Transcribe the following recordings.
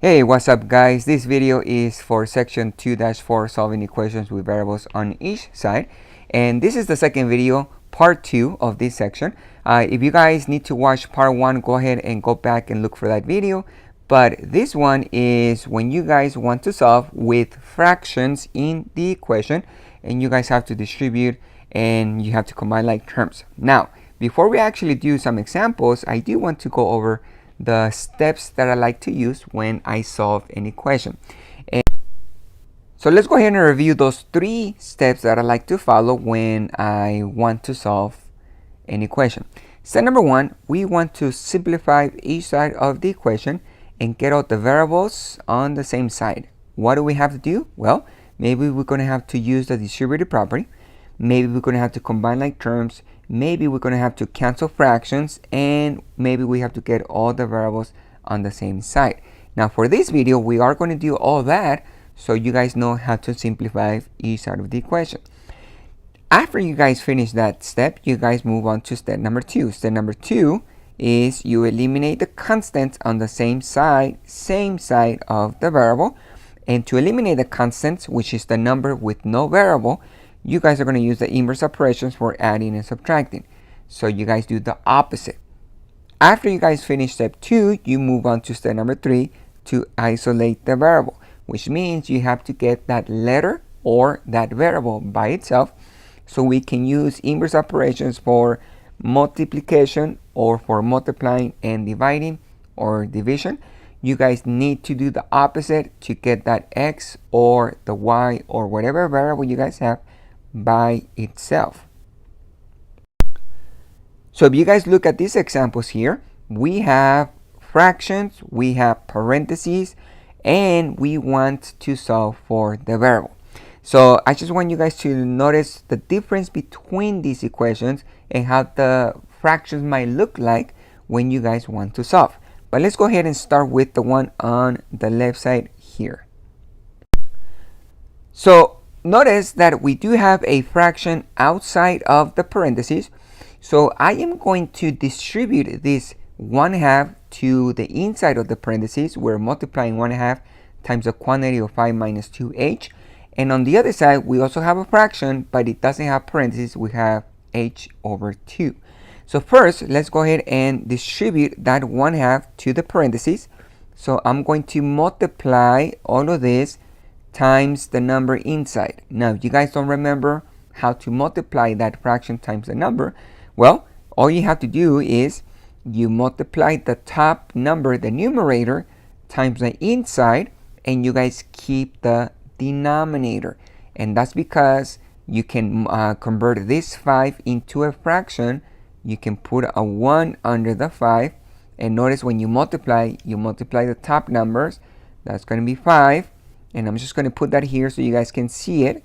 Hey, what's up guys? This video is for section 2-4 solving equations with variables on each side, and this is the second video, part 2 of this section. If you guys need to watch part 1, go ahead and go back and look for that video, but this one is when you guys want to solve with fractions in the equation and you guys have to distribute and you have to combine like terms. Now before we actually do some examples, I do want to go over the steps that I like to use when I solve an equation. And so let's go ahead and review those 3 steps that I like to follow when I want to solve an equation. Step number 1, we want to simplify each side of the equation and get out the variables on the same side. What do we have to do? Well, maybe we're going to have to use the distributive property. Maybe we're going to have to combine like terms. Maybe we're going to have to cancel fractions, and maybe we have to get all the variables on the same side. Now for this video, we are going to do all that so you guys know how to simplify each side of the equation. After you guys finish that step, you guys move on to step number 2. Step number 2 is you eliminate the constants on the same side of the variable. And to eliminate the constants, which is the number with no variable, you guys are going to use the inverse operations for adding and subtracting. So you guys do the opposite. After you guys finish step 2, you move on to step number 3 to isolate the variable, which means you have to get that letter or that variable by itself. So we can use inverse operations for multiplication or for multiplying and dividing or division. You guys need to do the opposite to get that x or the y or whatever variable you guys have by itself. So if you guys look at these examples here, we have fractions, we have parentheses, and we want to solve for the variable. So I just want you guys to notice the difference between these equations and how the fractions might look like when you guys want to solve. But let's go ahead and start with the one on the left side here. So notice that we do have a fraction outside of the parentheses. So I am going to distribute this 1/2 to the inside of the parentheses. We're multiplying 1/2 times the quantity of 5 minus 2h. And on the other side, we also have a fraction, but it doesn't have parentheses. We have h over 2. So first, let's go ahead and distribute that 1/2 to the parentheses. So I'm going to multiply all of this times the number inside. Now, if you guys don't remember how to multiply that fraction times the number, well, all you have to do is you multiply the top number, the numerator, times the inside, and you guys keep the denominator. And that's because you can convert this 5 into a fraction. You can put a 1 under the 5, and notice when you multiply the top numbers. That's going to be 5, and I'm just going to put that here so you guys can see it,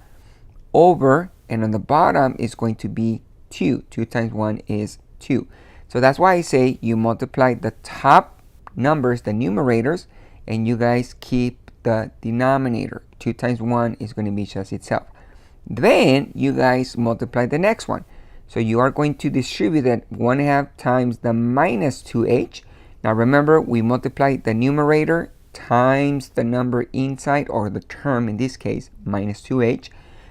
over, and on the bottom is going to be 2. 2 times 1 is 2. So that's why I say you multiply the top numbers, the numerators, and you guys keep the denominator. 2 times 1 is going to be just itself. Then you guys multiply the next one. So you are going to distribute that 1/2 times the minus 2h. Now remember, we multiplied the numerator times the number inside, or the term in this case, minus 2h.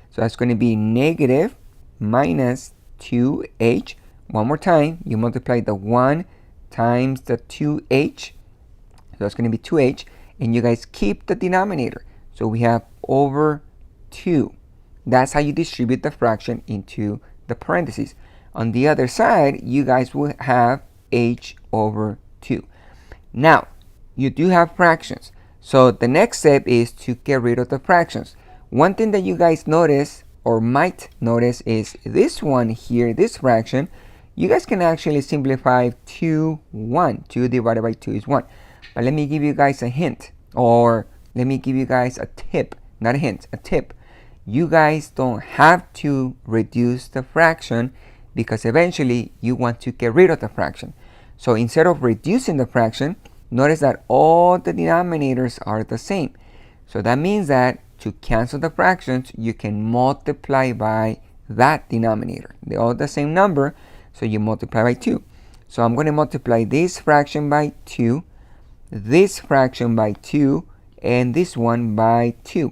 So that's going to be negative minus 2h. One more time, you multiply the 1 times the 2h. So that's going to be 2h. And you guys keep the denominator. So we have over 2. That's how you distribute the fraction into the parentheses. On the other side, you guys will have h over 2. Now, you do have fractions. So the next step is to get rid of the fractions. One thing that you guys notice or might notice is this one here, this fraction. You guys can actually simplify to 1. 2 divided by 2 is 1. But let me give you guys a hint, or let me give you guys a tip, not a hint, a tip. You guys don't have to reduce the fraction because eventually you want to get rid of the fraction. So instead of reducing the fraction, notice that all the denominators are the same. So that means that to cancel the fractions, you can multiply by that denominator. They're all the same number, so you multiply by 2. So I'm going to multiply this fraction by 2. this fraction by 2 and this one by 2.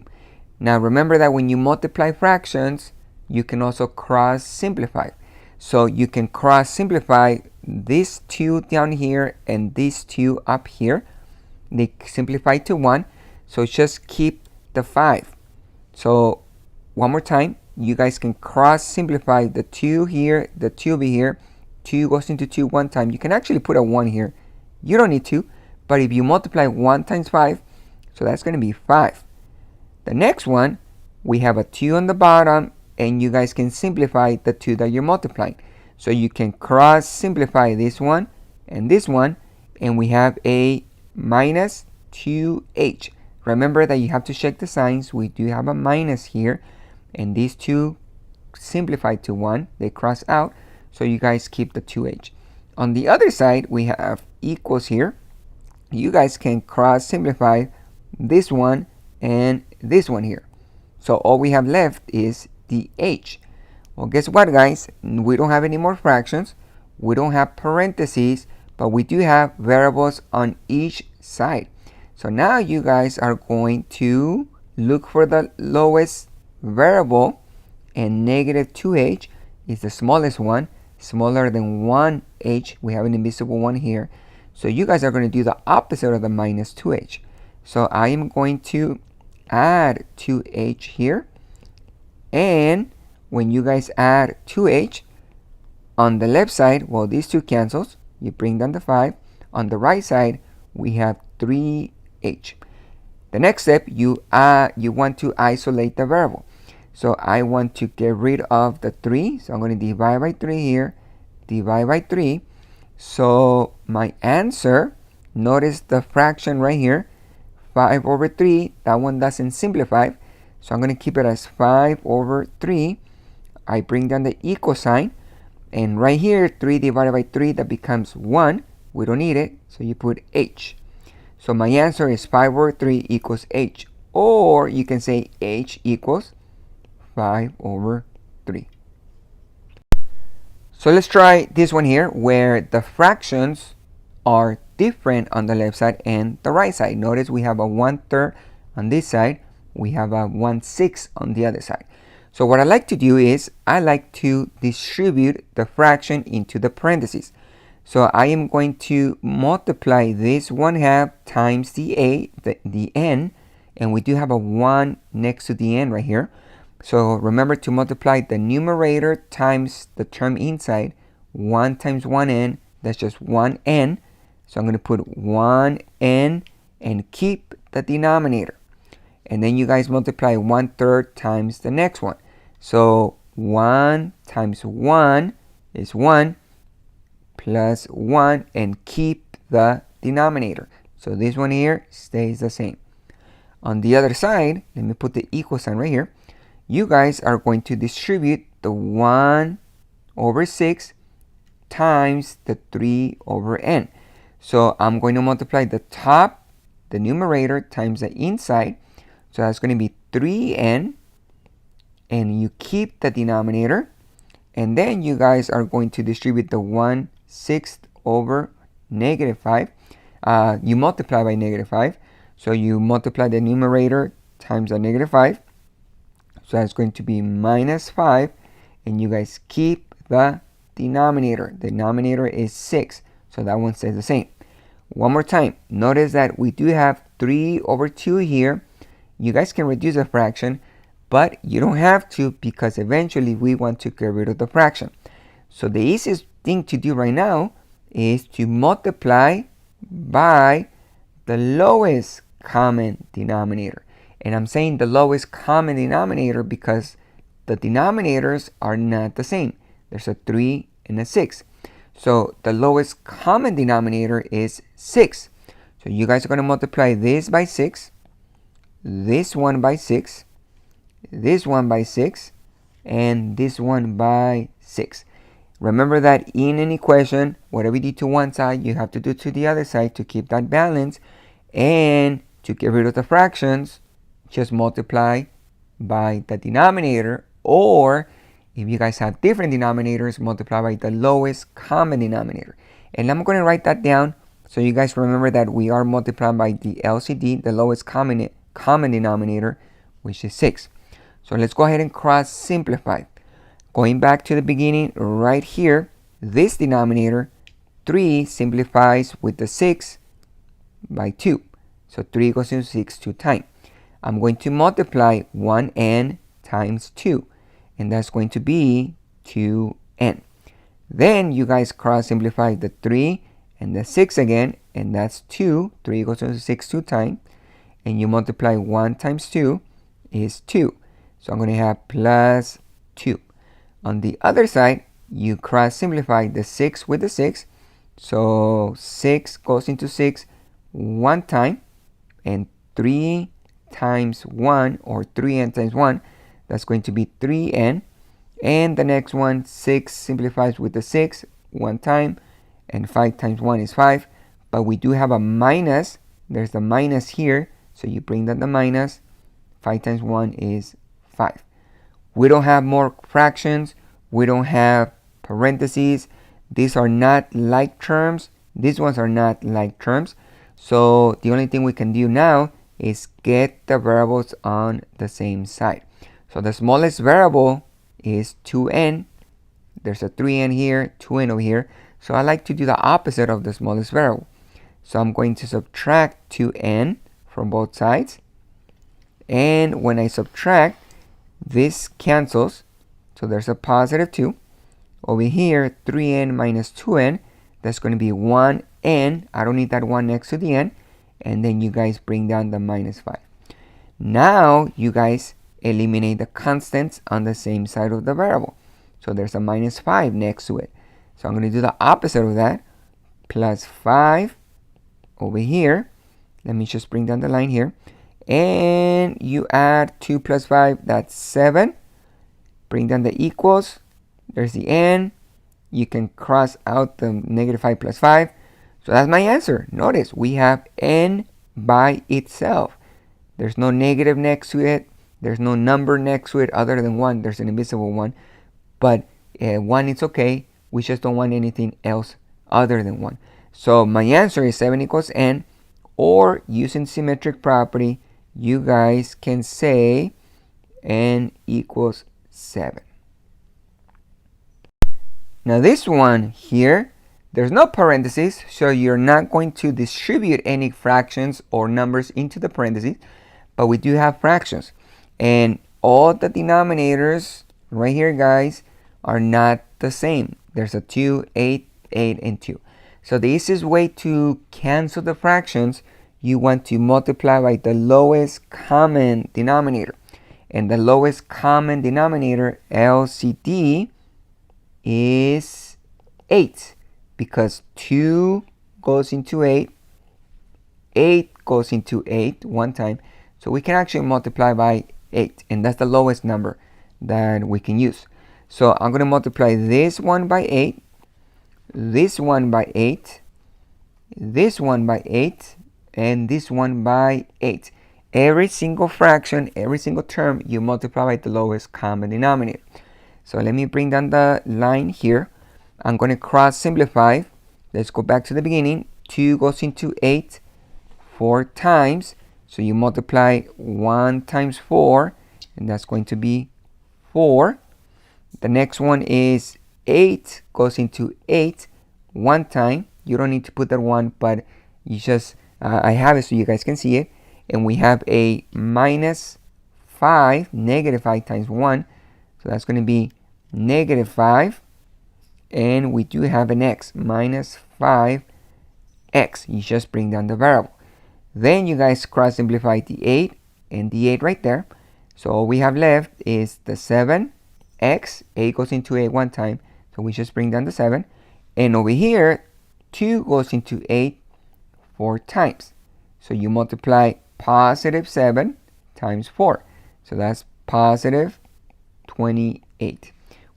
Now remember that when you multiply fractions, you can also cross simplify. So you can cross simplify this 2 down here and these 2 up here. They simplify to 1. So just keep the 5. So one more time, you guys can cross simplify the 2 here, the 2 over here. 2 goes into 2 one time. You can actually put a 1 here. You don't need to, but if you multiply 1 times 5, so that's going to be 5. The next one, we have a 2 on the bottom, and you guys can simplify the 2 that you're multiplying. So you can cross simplify this one, and we have a minus 2h. Remember that you have to check the signs. We do have a minus here, and these two simplify to 1. They cross out, so you guys keep the 2h. On the other side, we have equals here. You guys can cross simplify this one and this one here. So all we have left is the h. Well, guess what, guys? We don't have any more fractions. We don't have parentheses, but we do have variables on each side. So now you guys are going to look for the lowest variable, and negative 2h is the smallest one, smaller than 1h. We have an invisible one here. So you guys are going to do the opposite of the minus 2h. So I am going to add 2h here. And when you guys add 2h, on the left side, well, these two cancels. You bring down the 5. On the right side, we have 3h. The next step, you want to isolate the variable. So I want to get rid of the 3. So I'm going to divide by 3 here. Divide by 3. So my answer, notice the fraction right here, 5 over 3. That one doesn't simplify. So I'm going to keep it as 5 over 3. I bring down the equal sign. And right here, 3 divided by 3, that becomes 1. We don't need it, so you put h. So my answer is 5 over 3 equals h. Or you can say h equals 5 over 3. So let's try this one here, where the fractions are different on the left side and the right side. Notice we have a 1/3 on this side. We have a 1/6 on the other side. So what I like to do is I like to distribute the fraction into the parentheses. So I am going to multiply this 1/2 times the n, and we do have a 1 next to the n right here. So remember to multiply the numerator times the term inside. 1 times 1n, that's just 1n. So I'm going to put 1n and keep the denominator. And then you guys multiply 1/3 times the next one. So 1 times 1 is 1 plus 1, and keep the denominator. So this one here stays the same. On the other side, let me put the equal sign right here. You guys are going to distribute the 1 over 6 times the 3 over n. So I'm going to multiply the top, the numerator, times the inside. So that's going to be 3n, and you keep the denominator. And then you guys are going to distribute the 1/6 over negative 5. You multiply by negative 5. So you multiply the numerator times the negative 5. So that's going to be minus 5. And you guys keep the denominator. The denominator is 6. So that one stays the same. One more time. Notice that we do have 3 over 2 here. You guys can reduce the fraction, but you don't have to, because eventually we want to get rid of the fraction. So the easiest thing to do right now is to multiply by the lowest common denominator. And I'm saying the lowest common denominator because the denominators are not the same. There's a 3 and a 6. So the lowest common denominator is 6. So you guys are going to multiply this by 6, this one by 6, this one by 6, and this one by 6. Remember that in an equation, whatever you do to one side, you have to do to the other side to keep that balance. And to get rid of the fractions, just multiply by the denominator, or if you guys have different denominators, multiply by the lowest common denominator. And I'm going to write that down So you guys remember that we are multiplying by the LCD, the lowest common denominator, which is 6. So let's go ahead and cross simplify. Going back to the beginning right here, this denominator, 3 simplifies with the 6 by 2. So 3 goes into 6 2 times. I'm going to multiply 1n times 2, and that's going to be 2n. Then you guys cross simplify the 3 and the 6 again, and that's 2. 3 goes into 6 2 times, and you multiply 1 times 2 is 2. So I'm going to have plus 2. On the other side, you cross simplify the 6 with the 6. So 6 goes into 6 one time, and 3 times 1, or 3n times 1, that's going to be 3n. And the next one, 6 simplifies with the 6 one time, and 5 times 1 is 5. But we do have a minus. There's the minus here, so you bring down the minus. 5 times 1 is 5. We don't have more fractions. We don't have parentheses. These are not like terms. These ones are not like terms. So the only thing we can do now is get the variables on the same side. So the smallest variable is 2n. There's a 3n here, 2n over here. So I like to do the opposite of the smallest variable. So I'm going to subtract 2n from both sides. And when I subtract, this cancels. So there's a positive 2. Over here, 3n minus 2n, that's going to be 1n. I don't need that 1 next to the n. And then you guys bring down the minus 5. Now you guys eliminate the constants on the same side of the variable. So there's a minus 5 next to it. So I'm going to do the opposite of that. Plus 5 over here. Let me just bring down the line here. And you add 2 plus 5, that's 7. Bring down the equals. There's the n. You can cross out the negative 5 plus 5. So that's my answer. Notice we have n by itself. There's no negative next to it. There's no number next to it other than 1. There's an invisible 1. But 1 is okay. We just don't want anything else other than 1. So my answer is 7 equals n. Or using symmetric property, you guys can say n equals 7. Now this one here, there's no parentheses, so you're not going to distribute any fractions or numbers into the parentheses, but we do have fractions. And all the denominators right here, guys, are not the same. There's a 2, 8, 8, and 2. So the easiest way to cancel the fractions, you want to multiply by the lowest common denominator. And the lowest common denominator, LCD, is 8. Because 2 goes into 8. 8 goes into 8 one time. So we can actually multiply by 8. And that's the lowest number that we can use. So I'm going to multiply this one by 8. This one by 8. This one by 8. And this one by 8. Every single fraction, every single term, you multiply by the lowest common denominator. So let me bring down the line here. I'm going to cross simplify. Let's go back to the beginning. 2 goes into 8 4 times. So you multiply 1 times 4, and that's going to be 4. The next one is 8 goes into 8 one time. You don't need to put that 1, but you just, I have it so you guys can see it. And we have a minus 5, negative 5 times 1. So that's going to be negative 5. And we do have an x, minus 5x. You just bring down the variable. Then you guys cross simplify the 8 and the 8 right there. So all we have left is the 7x. 8 goes into 8 one time. So we just bring down the 7. And over here, 2 goes into 8 4 times. So you multiply positive 7 times 4. So that's positive 28.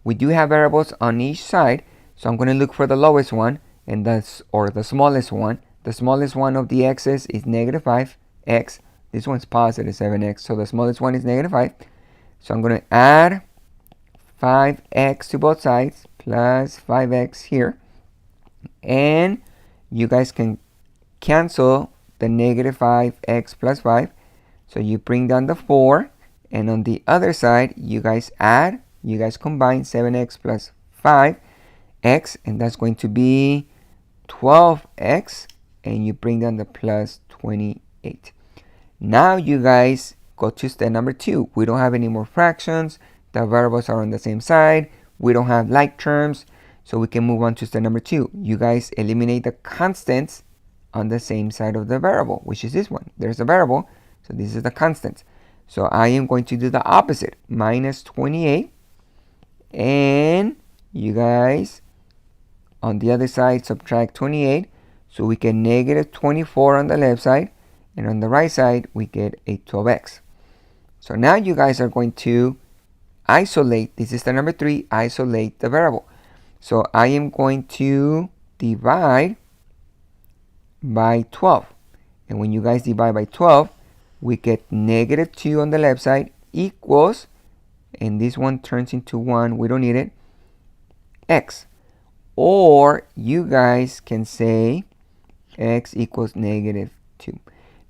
We do have variables on each side. So I'm going to look for the lowest one, and that's, or the smallest one. The smallest one of the x's is negative 5x. This one's positive 7x. So the smallest one is negative 5. So I'm going to add 5x to both sides plus 5x here. And you guys can cancel the negative 5x plus 5. So you bring down the 4, and on the other side, you guys combine 7x plus 5x, and that's going to be 12x, and you bring down the plus 28. Now you guys go to step number 2. We don't have any more fractions. The variables are on the same side. We don't have like terms, so we can move on to step number 2. You guys eliminate the constants on the same side of the variable, which is this one. There's a variable, so this is the constant. So I am going to do the opposite, minus 28, and you guys on the other side subtract 28, so we get negative 24 on the left side, and on the right side we get a 12x. So now you guys are going to isolate, this is the number 3, isolate the variable. So I am going to divide by 12, and when you guys divide by 12, we get negative 2 on the left side equals, and this one turns into 1, we don't need it, x. Or you guys can say x equals negative 2.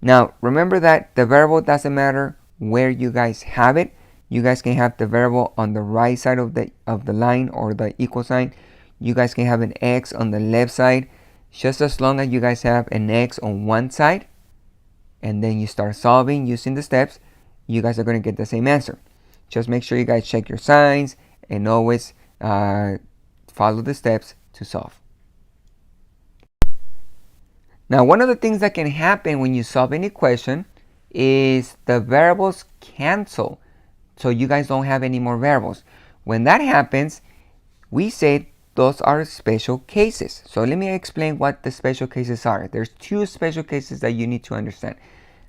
Now remember that the variable doesn't matter where you guys have it. You guys can have the variable on the right side of the line or the equal sign. You guys can have an x on the left side. Just as long as you guys have an x on one side, and then you start solving using the steps, you guys are going to get the same answer. Just make sure you guys check your signs and always follow the steps to solve. Now, one of the things that can happen when you solve an equation is the variables cancel. So you guys don't have any more variables. When that happens, we say those are special cases. So let me explain what the special cases are. There's 2 special cases that you need to understand.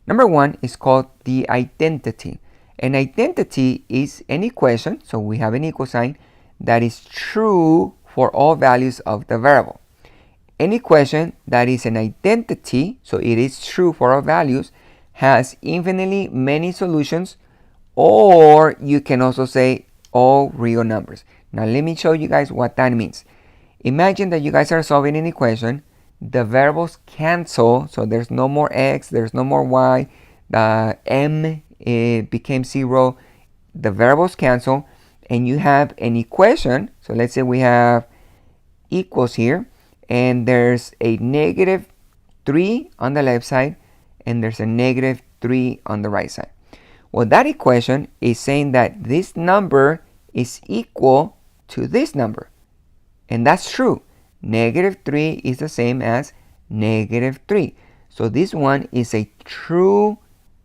Number 1 is called the identity. An identity is an equation, so we have an equal sign, that is true for all values of the variable. An equation that is an identity, so it is true for all values, has infinitely many solutions, or you can also say all real numbers. Now let me show you guys what that means. Imagine that you guys are solving an equation, the variables cancel, so there's no more x, there's no more y, the m became 0, the variables cancel, and you have an equation. So let's say we have equals here, and there's a negative 3 on the left side, and there's a negative 3 on the right side. Well, that equation is saying that this number is equal to this number. And that's true. Negative 3 is the same as negative 3. So this one is a true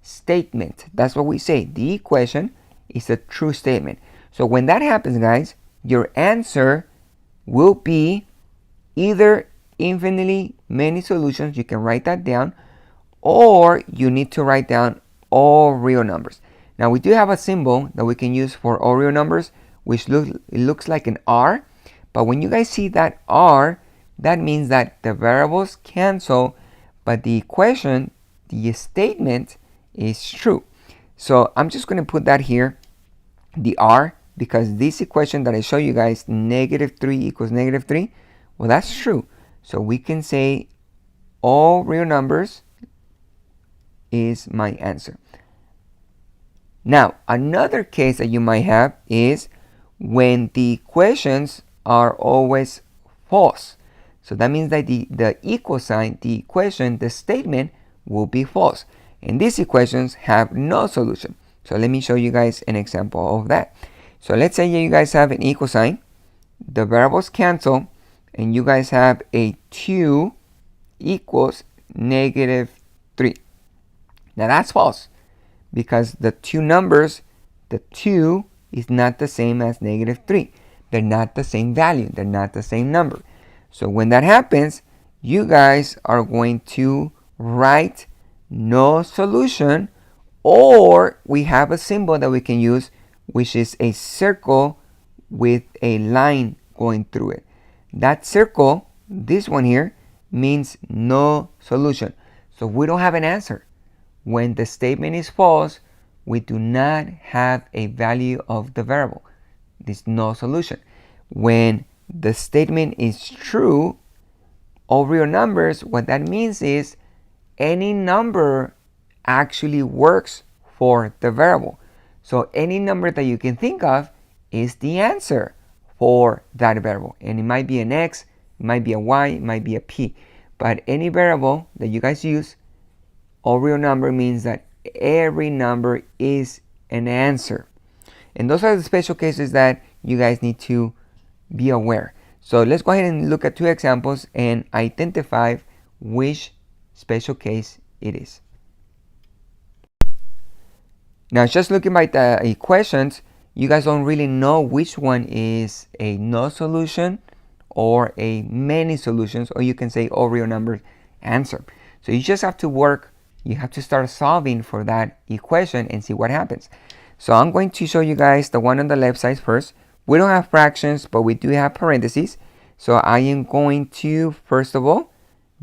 statement. That's what we say. The equation is a true statement. So when that happens, guys, your answer will be either infinitely many solutions, you can write that down, or you need to write down all real numbers. Now we do have a symbol that we can use for all real numbers, which looks like an R. But when you guys see that R, that means that the variables cancel, but the equation, the statement is true. So I'm just going to put that here, the R, because this equation that I show you guys, negative 3 equals negative 3, well, that's true. So we can say all real numbers is my answer. Now, another case that you might have is when the equations are always false. So that means that the equal sign, the equation, the statement will be false. And these equations have no solution. So let me show you guys an example of that. So let's say you guys have an equal sign, the variables cancel, and you guys have a 2 equals negative 3. Now that's false, because the two numbers, the 2 is not the same as negative 3. They're not the same value. They're not the same number. So when that happens, you guys are going to write no solution, or we have a symbol that we can use, which is a circle with a line going through it. That circle, this one here, means no solution. So we don't have an answer. When the statement is false, we do not have a value of the variable. There's no solution. When the statement is true, all real numbers, what that means is any number actually works for the variable. So any number that you can think of is the answer for that variable. And it might be an x, it might be a y, it might be a p. But any variable that you guys use, all real number means that every number is an answer. And those are the special cases that you guys need to be aware. So let's go ahead and look at two examples and identify which special case it is. Now, just looking by the equations, you guys don't really know which one is a no solution or a many solutions, or you can say all real numbers answer. So you just have to work, you have to start solving for that equation and see what happens. So I'm going to show you guys the one on the left side first. We don't have fractions, but we do have parentheses. So I am going to, first of all,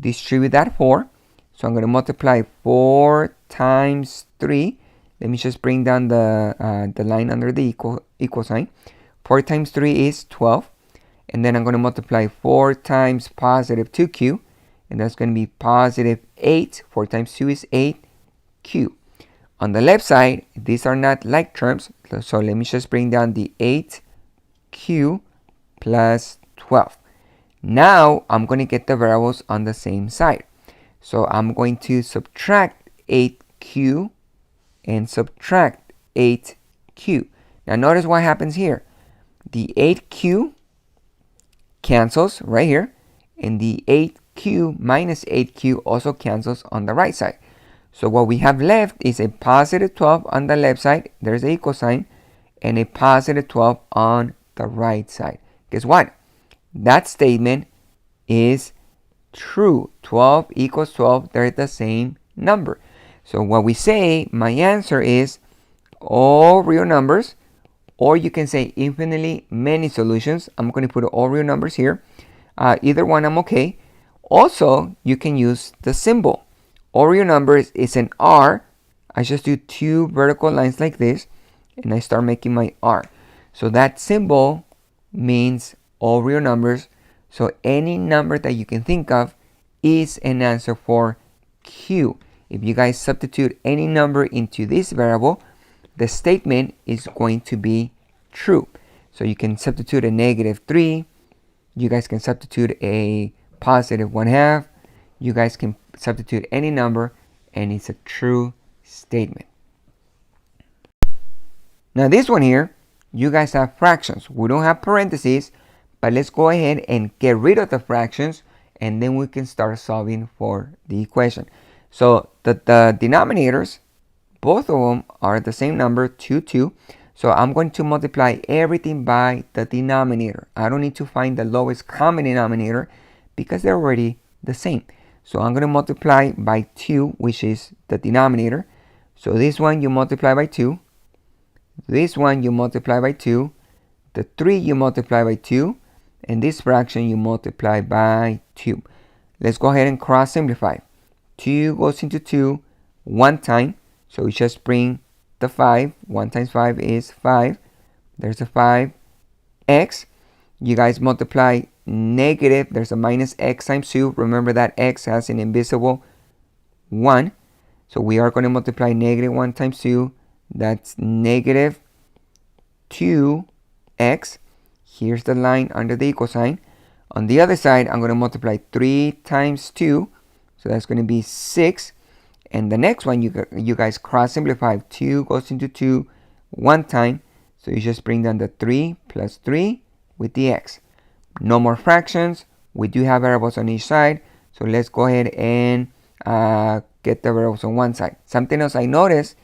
distribute that 4. So I'm going to multiply 4 times 3. Let me just bring down the line under the equal sign. 4 times 3 is 12. And then I'm going to multiply 4 times positive 2q. And that's going to be positive 8. 4 times 2 is 8q. On the left side, these are not like terms. So let me just bring down the 8q plus 12. Now I'm going to get the variables on the same side. So I'm going to subtract 8q and subtract 8q. Now notice what happens here. The 8q cancels right here, and the 8q minus 8q also cancels on the right side. So what we have left is a positive 12 on the left side, there's the equal sign, and a positive 12 on the right side. Guess what? That statement is true. 12 equals 12, they're the same number. So what we say, my answer is all real numbers, or you can say infinitely many solutions. I'm going to put all real numbers here. Either one, I'm okay. Also, you can use the symbol. All real numbers is an R. I just do 2 vertical lines like this, and I start making my R. So that symbol means all real numbers. So any number that you can think of is an answer for Q. If you guys substitute any number into this variable, the statement is going to be true. So you can substitute a negative 3. You guys can substitute a positive 1/2. You guys can substitute any number, and it's a true statement. Now this one here, you guys have fractions. We don't have parentheses, but let's go ahead and get rid of the fractions, and then we can start solving for the equation. So the denominators, both of them are the same number, 2, 2. So I'm going to multiply everything by the denominator. I don't need to find the lowest common denominator because they're already the same. So I'm going to multiply by 2, which is the denominator. So this one you multiply by 2. This one you multiply by 2. The 3 you multiply by 2. And this fraction you multiply by 2. Let's go ahead and cross simplify. 2 goes into 2 one time. So we just bring the 5. 1 times 5 is 5. There's a 5x. You guys multiply negative. There's a minus x times 2. Remember that x has an invisible 1. So we are going to multiply negative 1 times 2. That's negative 2x. Here's the line under the equal sign. On the other side, I'm going to multiply 3 times 2. So that's going to be 6. And the next one, you guys cross simplify. 2 goes into 2 one time. So you just bring down the 3 plus 3 with the x. No more fractions. We do have variables on each side. So let's go ahead and get the variables on one side. Something else I noticed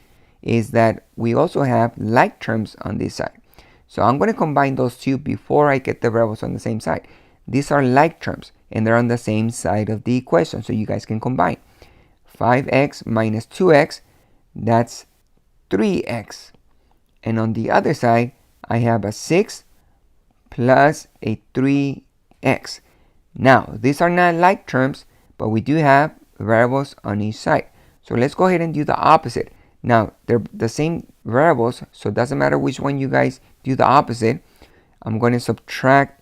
is that we also have like terms on this side. So I'm going to combine those two before I get the variables on the same side. These are like terms, and they're on the same side of the equation, so you guys can combine. 5x minus 2x, that's 3x. And on the other side, I have a 6 plus a 3x. Now, these are not like terms, but we do have variables on each side. So let's go ahead and do the opposite. Now, they're the same variables, so it doesn't matter which one you guys do the opposite. I'm going to subtract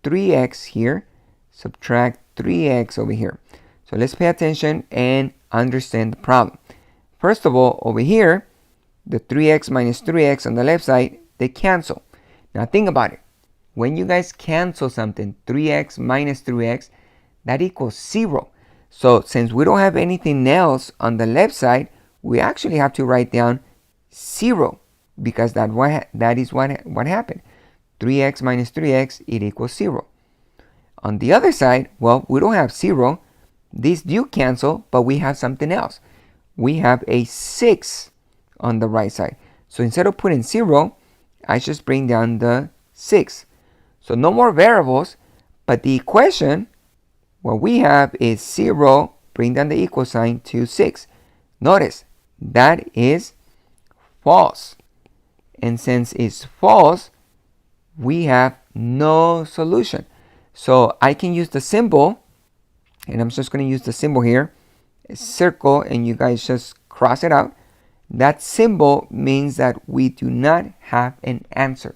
3x here, subtract 3x over here. So let's pay attention and understand the problem. First of all, over here, the 3x minus 3x on the left side, they cancel. Now think about it. When you guys cancel something, 3x minus 3x, that equals 0. So since we don't have anything else on the left side, we actually have to write down 0 because that is what happened. 3x minus 3x, it equals 0. On the other side, well, we don't have 0. These do cancel, but we have something else. We have a 6 on the right side. So instead of putting 0, I just bring down the 6. So no more variables, but the equation, what we have is 0, bring down the equal sign to 6. Notice, that is false. And since it's false, we have no solution. So I can use the symbol, and I'm just going to use the symbol here, a circle, and you guys just cross it out. That symbol means that we do not have an answer.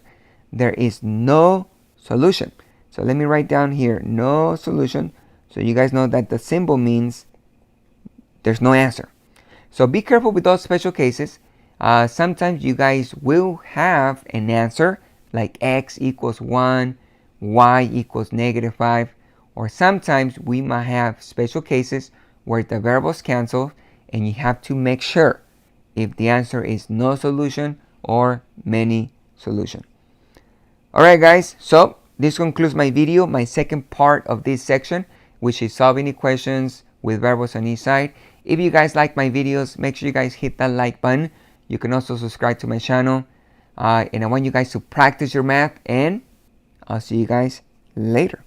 There is no solution. So let me write down here, no solution. So you guys know that the symbol means there's no answer. So be careful with those special cases. Sometimes you guys will have an answer like x equals 1, y equals -5. Or sometimes we might have special cases where the variables cancel and you have to make sure if the answer is no solution or many solution. Alright guys, so this concludes my video, my second part of this section, which is solving equations with variables on each side. If you guys like my videos, make sure you guys hit that like button. You can also subscribe to my channel. And I want you guys to practice your math, and I'll see you guys later.